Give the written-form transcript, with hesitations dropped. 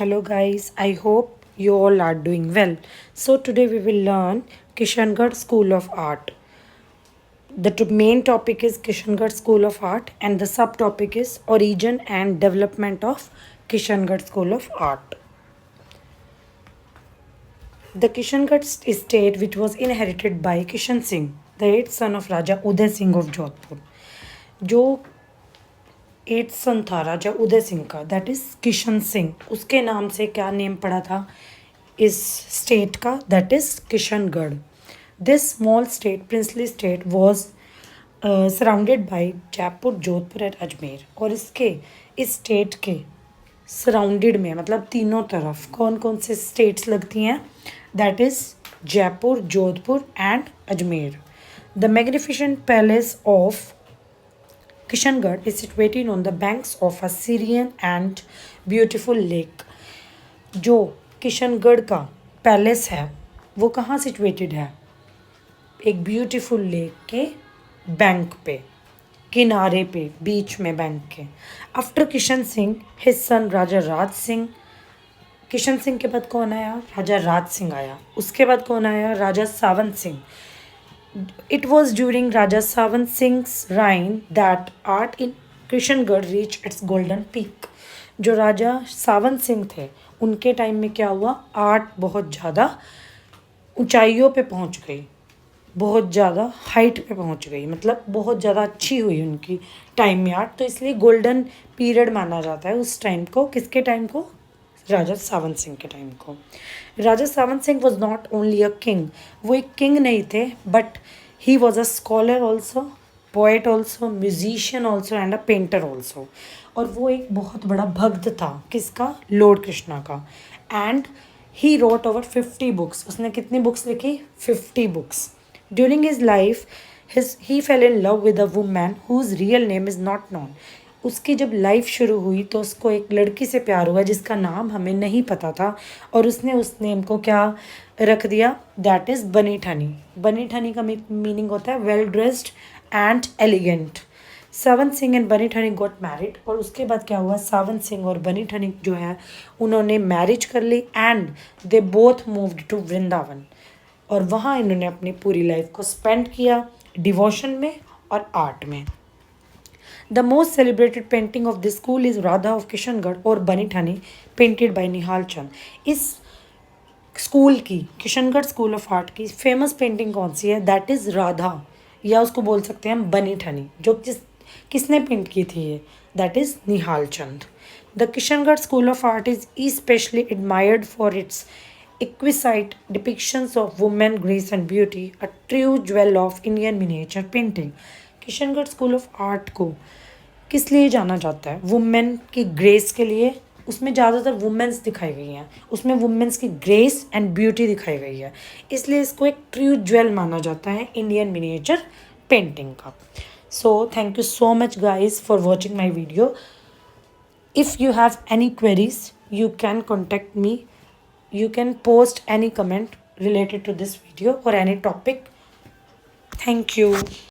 Hello guys, I hope you all are doing well. So today we will learn Kishangarh School of Art. The main topic is Kishangarh School of Art and the subtopic is Origin and Development of Kishangarh School of Art. The Kishangarh estate, which was inherited by Kishan Singh, the eighth son of Raja Uday Singh of Jodhpur, जो eight सन था राजा उदय सिंह का, that is Kishan Singh, उसके नाम से क्या name पड़ा था इस स्टेट का, that is Kishangarh. This small state, princely state, was surrounded by Jaipur, Jodhpur and Ajmer. और इसके इस स्टेट के सराउंडेड में मतलब तीनों तरफ कौन कौन से स्टेट्स लगती हैं, that is Jaipur, Jodhpur and Ajmer. The magnificent palace of Kishangarh is situated on the banks of a serene and beautiful lake. जो किशनगढ़ का पैलेस है वो कहाँ सिचुएटेड है, एक ब्यूटीफुल लेक के बैंक पे, किनारे पे, बीच में बैंक के. After Kishan Singh his son Raja Raj Singh. Kishan Singh के बाद कौन आया, राजा राज सिंह आया. उसके बाद कौन आया, राजा Sawant Singh. It was during Raja Savant Singh's reign that art in Kishangarh reached its golden peak. जो राजा सावंत सिंह थे उनके टाइम में क्या हुआ, आर्ट बहुत ज़्यादा ऊंचाइयों पे पहुंच गई, बहुत ज़्यादा हाइट पे पहुंच गई, मतलब बहुत ज़्यादा अच्छी हुई उनकी टाइम में आर्ट. तो इसलिए गोल्डन पीरियड माना जाता है उस टाइम को. किसके टाइम को, राजा सावंत सिंह के टाइम को. Raja Sawant Singh was not only a king, वो एक किंग नहीं थे, but he was a scholar also, poet also, musician also and a painter also. और वो एक बहुत बड़ा भक्त था, किसका, लॉर्ड कृष्णा का. And he wrote over 50 books. उसने कितनी बुक्स लिखी, 50 books. During his life he fell in love with a woman whose real name is not known. उसकी जब लाइफ शुरू हुई तो उसको एक लड़की से प्यार हुआ जिसका नाम हमें नहीं पता था, और उसने उस नेम को क्या रख दिया, दैट इज़ बनी ठनी. बनी ठनी का मीनिंग होता है well dressed and elegant. Sawant Singh and बनी ठनी गॉट मैरिड. और उसके बाद क्या हुआ, सावंत सिंह और बनी ठनी जो है उन्होंने मैरिज कर ली and they both moved to Vrindavan. और वहाँ इन्होंने अपनी पूरी लाइफ को स्पेंड किया डिवोशन में और आर्ट में. The most celebrated painting of this school is Radha of Kishangarh or Bani Thani, painted by Nihal Chand. इस स्कूल की, किशनगढ़ स्कूल ऑफ आर्ट की फेमस पेंटिंग कौन सी है, दैट इज़ राधा, या उसको बोल सकते हैं हम बनी ठनी. जो किसने पेंट की थी ये, that is Nihal Chand. The Kishangarh school of art is specially admired for its exquisite depictions of women, grace and beauty, a true jewel of Indian miniature painting. Kishangarh school of art को किस लिए जाना जाता है, वुमेन की ग्रेस के लिए. उसमें ज़्यादातर वुमेन्स दिखाई गई हैं, उसमें वुमेन्स की ग्रेस एंड ब्यूटी दिखाई गई है, इसलिए इसको एक ट्रू ज्वेल माना जाता है इंडियन मिनिएचर पेंटिंग का. So thank you so much guys for watching my video. If you have any queries you can contact me, you can post any comment related to this video or any topic. Thank you.